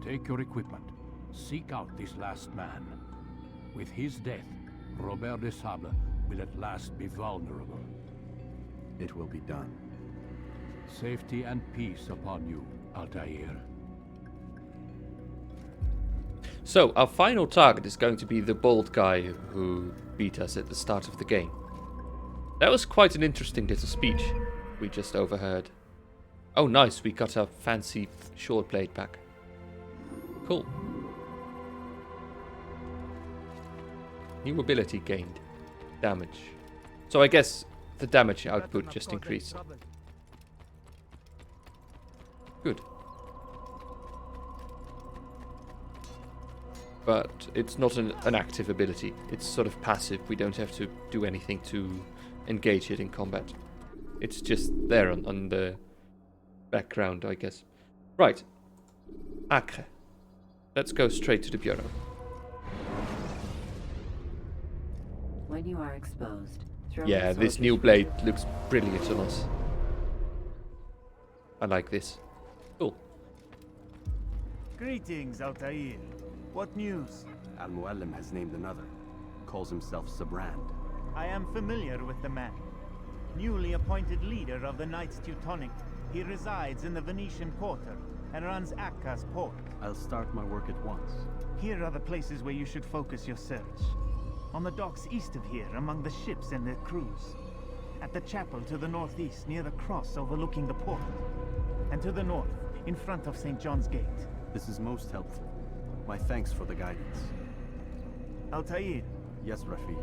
Take your equipment. Seek out this last man. With his death, Robert de Sable will at last be vulnerable. It will be done. Safety and peace upon you, Altair. So, our final target is going to be the bald guy who beat us at the start of the game. That was quite an interesting little speech we just overheard. Oh nice, we got our fancy short blade back. Cool. New ability gained. Damage. So I guess the damage output just increased. Good. But it's not an active ability. It's sort of passive. We don't have to do anything to engage it in combat. It's just there on the background, I guess. Right. Acre. Let's go straight to the bureau. When you are exposed, Yeah, this new blade looks brilliant on us. I like this. Cool. Greetings, Altair. What news? Al-Muallim has named another. Calls himself Sabrand. I am familiar with the man. Newly appointed leader of the Knights Teutonic, he resides in the Venetian Quarter and runs Acre's port. I'll start my work at once. Here are the places where you should focus your search. On the docks east of here, among the ships and their crews. At the chapel to the northeast, near the cross overlooking the port. And to the north, in front of St. John's Gate. This is most helpful. My thanks for the guidance. Altair, Yes, Rafiq.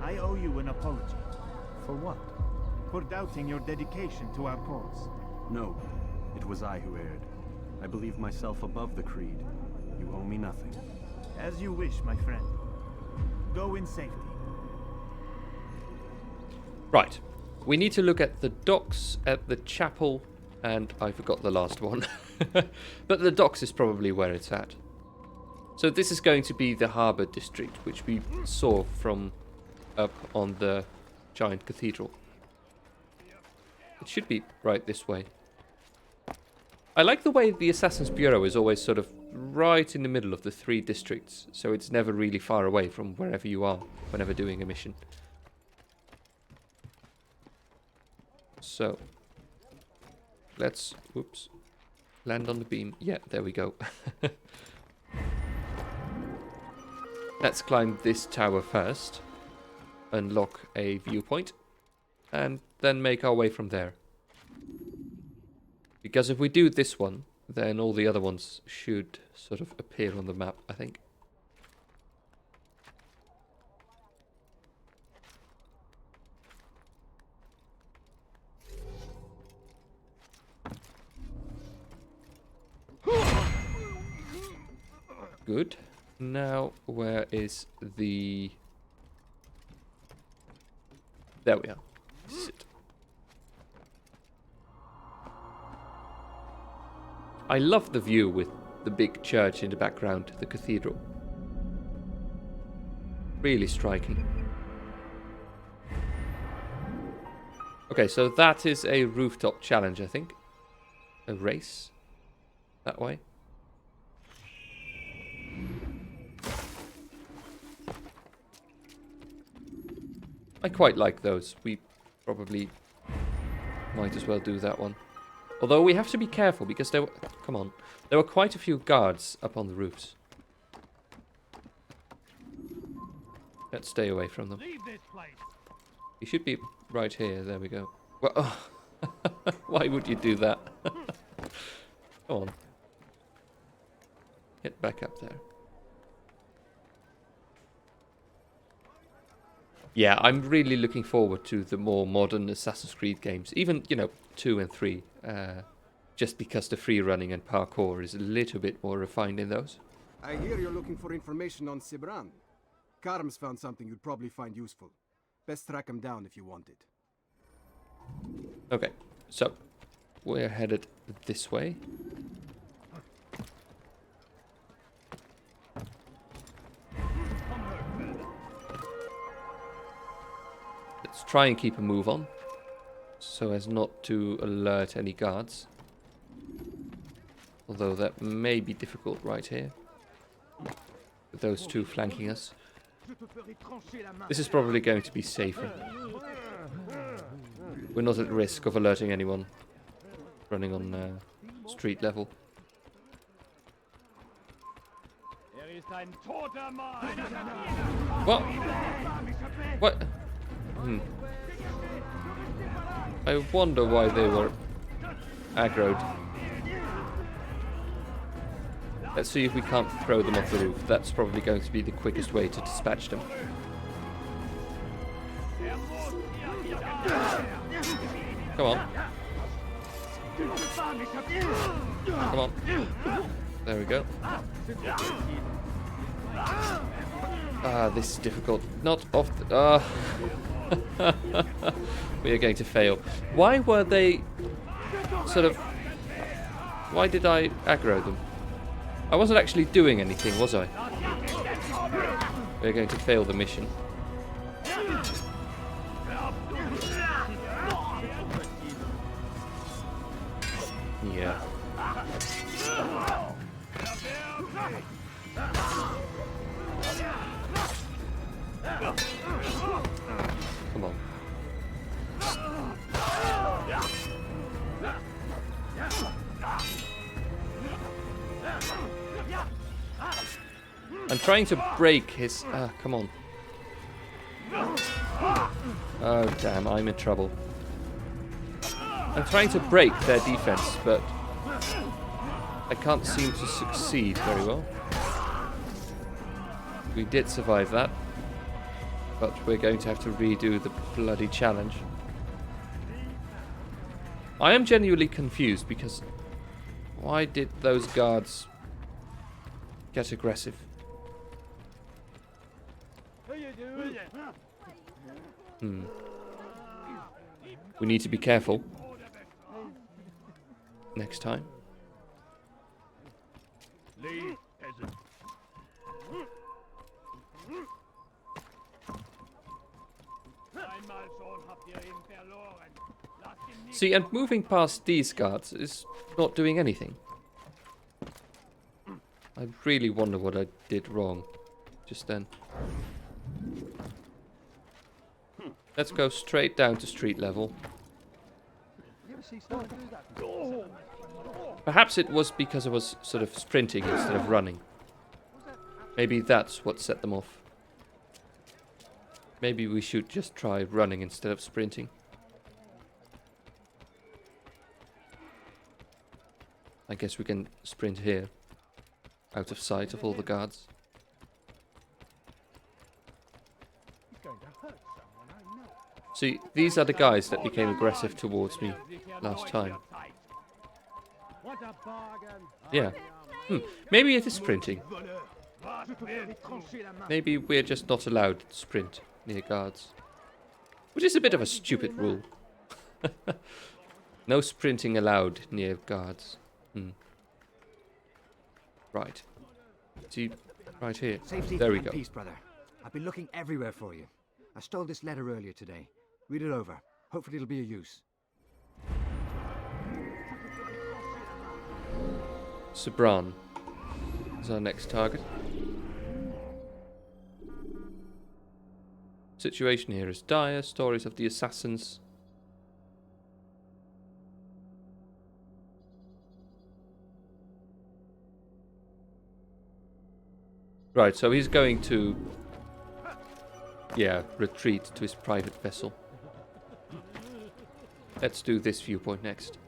I owe you an apology. For what? For doubting your dedication to our cause. No, it was I who erred. I believe myself above the creed. You owe me nothing. As you wish, my friend. Go in safety. Right. We need to look at the docks, at the chapel, and I forgot the last one. But the docks is probably where it's at. So this is going to be the harbour district, which we saw from up on the giant cathedral. It should be right this way. I like the way the Assassin's Bureau is always sort of right in the middle of the three districts, so it's never really far away from wherever you are, whenever doing a mission. So, let's, whoops, land on the beam. Yeah, there we go. Let's climb this tower first, unlock a viewpoint, and then make our way from there. Because if we do this one, then all the other ones should sort of appear on the map, I think. Good. Now, where is the... There we are. Sit. I love the view with the big church in the background, the cathedral. Really striking. Okay, so that is a rooftop challenge, I think. A race. That way. I quite like those. We probably might as well do that one. Although we have to be careful because there were... Come on. There were quite a few guards up on the roofs. Let's stay away from them. You should be right here. There we go. Well, oh. Why would you do that? Come on. Get back up there. Yeah, I'm really looking forward to the more modern Assassin's Creed games. Even, you know, 2 and 3. Just because the free running and parkour is a little bit more refined in those. I hear you're looking for information on Sibran. Karam's found something you'd probably find useful. Best track him down if you want it. Okay, so we're headed this way. Let's try and keep a move on, so as not to alert any guards. Although that may be difficult right here. With those two flanking us. This is probably going to be safer. We're not at risk of alerting anyone running on street level. What? What? I wonder why they were aggroed. Let's see if we can't throw them off the roof. That's probably going to be the quickest way to dispatch them. Come on. Come on. There we go. Ah, this is difficult. Not off the... we are going to fail. Why were they sort of... Why did I aggro them? I wasn't actually doing anything, was I? We're going to fail the mission. Yeah. Come on. I'm trying to break his... come on. Oh, damn, I'm in trouble. I'm trying to break their defense, but I can't seem to succeed very well. We did survive that, but we're going to have to redo the bloody challenge. I am genuinely confused because why did those guards get aggressive? We need to be careful next time. See, and moving past these guards is not doing anything. I really wonder what I did wrong just then. Let's go straight down to street level. Perhaps it was because I was sort of sprinting instead of running. Maybe that's what set them off. Maybe we should just try running instead of sprinting. I guess we can sprint here, out of sight of all the guards. See, these are the guys that became aggressive towards me last time. Yeah. Maybe it is sprinting. Maybe we're just not allowed to sprint near guards. Which is a bit of a stupid rule. No sprinting allowed near guards. Right. See, right here. Safety There we and go. peace, brother. I've been looking everywhere for you. I stole this letter earlier today. Read it over. Hopefully it'll be of use. Sabran is our next target. Situation here is dire. Stories of the assassins. Right, so he's going to, retreat to his private vessel. Let's do this viewpoint next.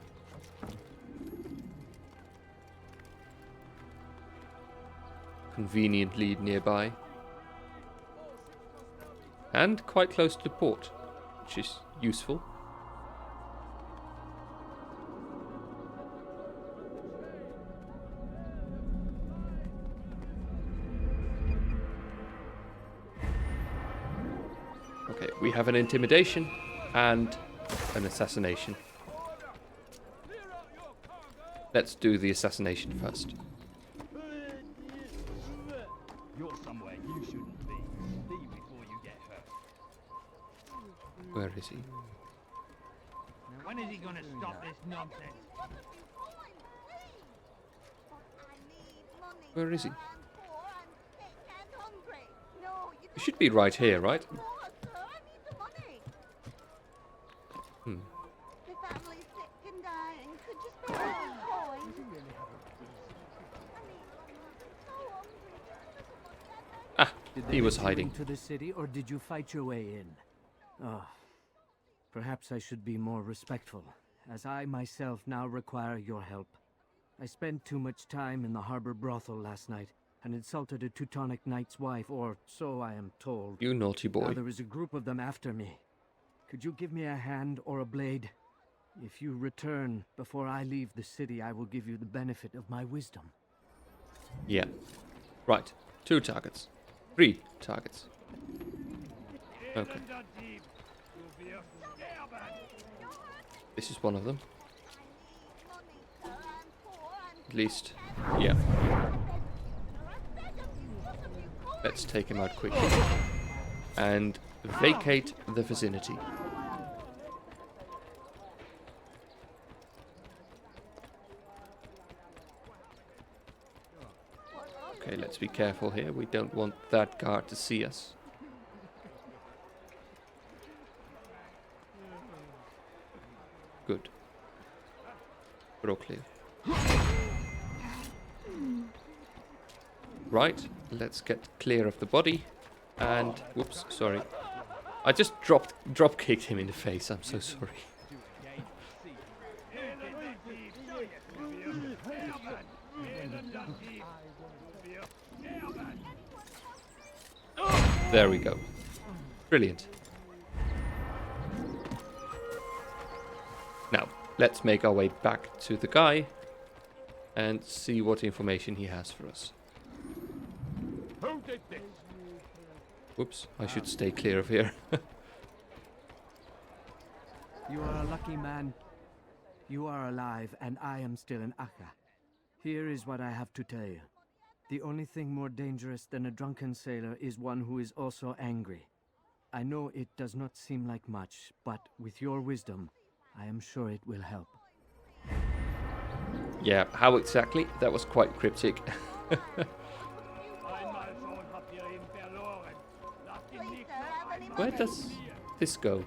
Conveniently nearby. And quite close to the port, which is useful. Okay, we have an intimidation and an assassination. Let's do the assassination first. You're somewhere you shouldn't be. Leave before you get hurt. Where is he? When is he gonna stop this nonsense? Where is he? He should be right here, right? Hmm. Ah, he was hiding. To the city, or did you fight your way in? Oh, perhaps I should be more respectful, as I myself now require your help. I spent too much time in the harbor brothel last night and insulted a Teutonic knight's wife, or so I am told. You naughty boy. Now there is a group of them after me. Could you give me a hand or a blade? If you return before I leave the city, I will give you the benefit of my wisdom. Yeah. Right. 2 targets. 3 targets. Okay. This is one of them. At least, yeah. Let's take him out quickly. And vacate the vicinity. Okay, let's be careful here. We don't want that guard to see us. Good. We're all clear. Right, let's get clear of the body. And, whoops, sorry. I just drop kicked him in the face. I'm so sorry. There we go. Brilliant. Now, let's make our way back to the guy and see what information he has for us. Whoops, I should stay clear of here. You are a lucky man. You are alive, and I am still in Acre. Here is what I have to tell you. The only thing more dangerous than a drunken sailor is one who is also angry. I know it does not seem like much, but with your wisdom, I am sure it will help. Yeah, how exactly? That was quite cryptic. Where does this go?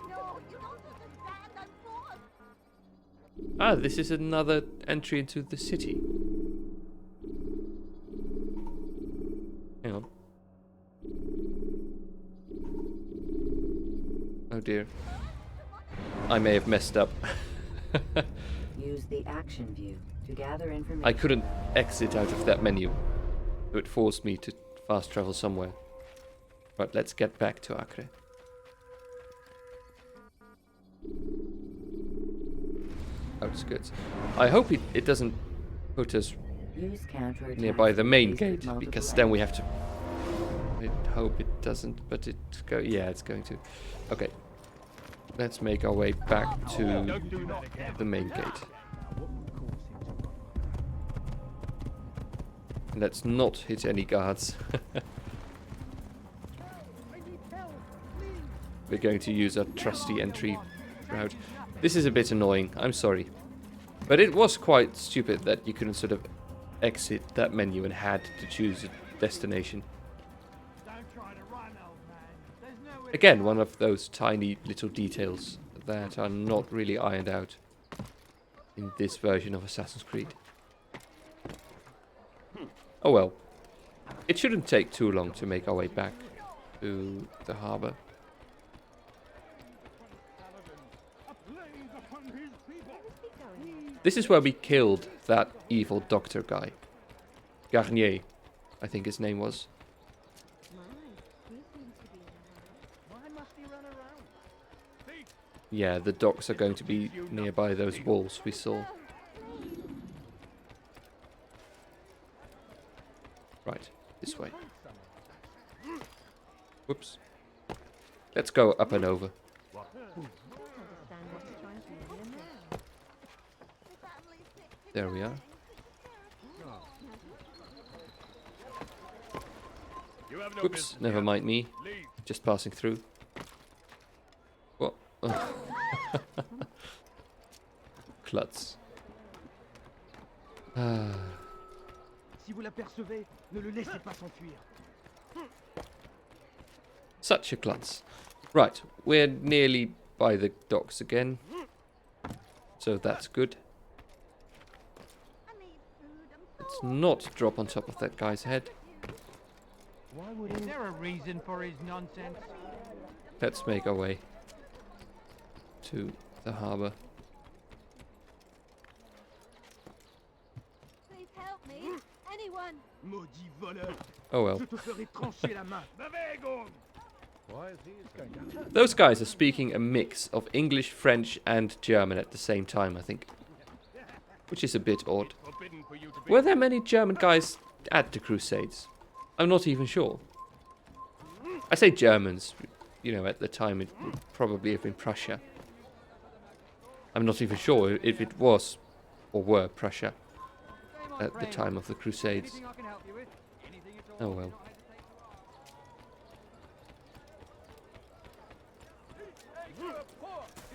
Ah, this is another entry into the city. Hang on. Oh dear. I may have messed up. Use the action view to gather information. I couldn't exit out of that menu. So it forced me to fast travel somewhere. Right, let's get back to Acre. Outskirts. I hope it doesn't put us nearby the main gate, because then we have to... I hope it doesn't, but yeah, it's going to. Okay. Let's make our way back to the main gate. Let's not hit any guards. We're going to use our trusty entry route. This is a bit annoying, I'm sorry. But it was quite stupid that you couldn't sort of exit that menu and had to choose a destination. Again, one of those tiny little details that are not really ironed out in this version of Assassin's Creed. Oh well. It shouldn't take too long to make our way back to the harbour. This is where we killed that evil doctor guy. Garnier, I think his name was. Yeah, the docks are going to be nearby those walls we saw. Right, this way. Whoops. Let's go up and over. There we are. Whoops, never mind me. Just passing through. What? Klutz. l'apercevez, ne le laissez pas s'enfuir. Such a klutz. Right, we're nearly by the docks again. So that's good. Let's not drop on top of that guy's head. Is there a reason for his nonsense? Let's make our way to the harbour. Please help me. Anyone. Maudit voleur. Oh well. Je te ferai trancher la main. Those guys are speaking a mix of English, French and German at the same time, I think. Which is a bit odd. Were there many German guys at the Crusades? I'm not even sure. I say Germans, you know, at the time it would probably have been Prussia. I'm not even sure if it was or were Prussia at the time of the Crusades. Oh well.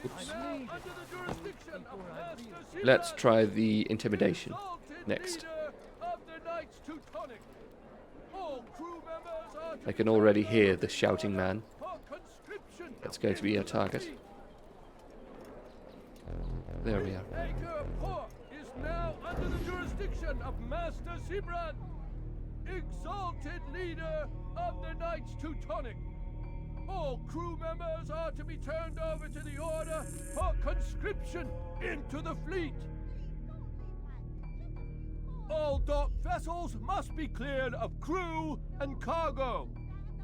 Oops. Let's try the intimidation next. I can already hear the shouting man. That's going to be our target. There we are. Acre is now under the jurisdiction of Master Sibran, exalted leader of the Knights Teutonic. All crew members are to be turned over to the order for conscription into the fleet. All dock vessels must be cleared of crew and cargo.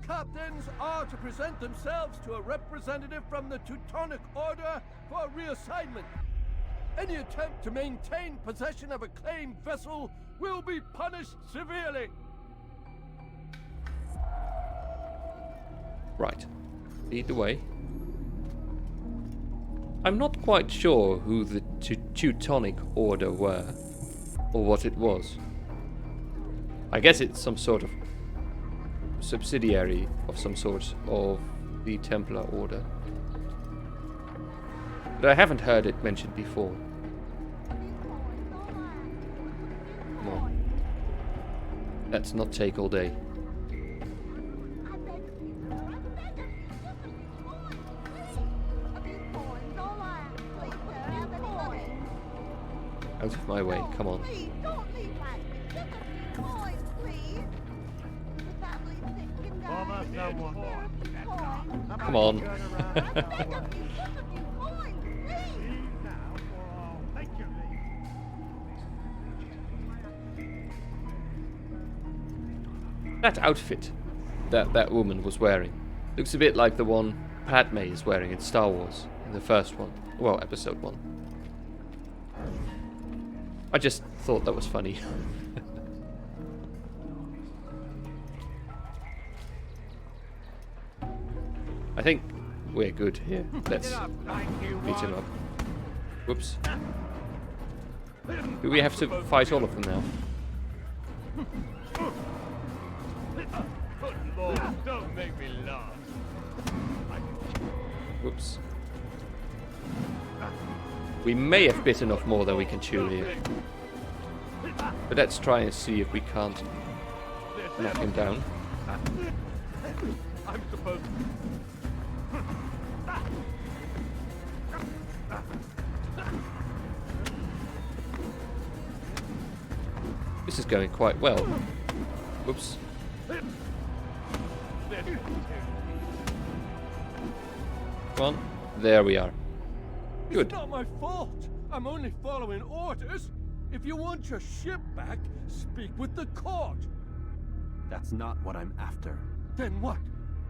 Captains are to present themselves to a representative from the Teutonic Order for reassignment. Any attempt to maintain possession of a claimed vessel will be punished severely. Right. Lead the way. I'm not quite sure who the Teutonic Order were, or what it was. I guess it's some sort of subsidiary of some sort of the Templar Order. But I haven't heard it mentioned before. Come on. Let's not take all day. Out of my way, come on. Please, don't leave like this. Just a few coins, please. The family's sick and dying. There are a few coins. Come on. I beg of you, just a few coins, please. That outfit that woman was wearing looks a bit like the one Padme is wearing in Star Wars, in the first one. Well, episode 1. I just thought that was funny. I think we're good here. Let's beat him up. Whoops. Do we have to fight all of them now? Good Lord, don't make me laugh. Whoops. We may have bitten off more than we can chew here. But let's try and see if we can't knock him down. I'm supposed to... This is going quite well. Whoops. Come on. There we are. Good. It's not my fault. I'm only following orders. If you want your ship back, speak with the court. That's not what I'm after. Then what?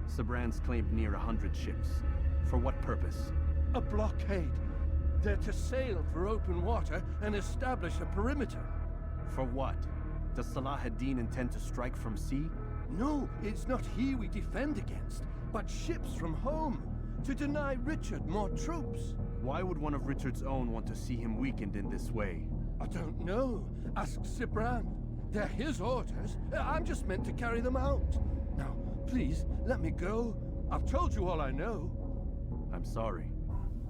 Sabran's claimed near 100 ships. For what purpose? A blockade. They're to sail for open water and establish a perimeter. For what? Does Salah ad-Din intend to strike from sea? No, it's not he we defend against, but ships from home, to deny Richard more troops. Why would one of Richard's own want to see him weakened in this way? I don't know. Ask Sibran. They're his orders. I'm just meant to carry them out. Now, please, let me go. I've told you all I know. I'm sorry.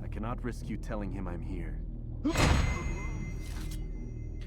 I cannot risk you telling him I'm here.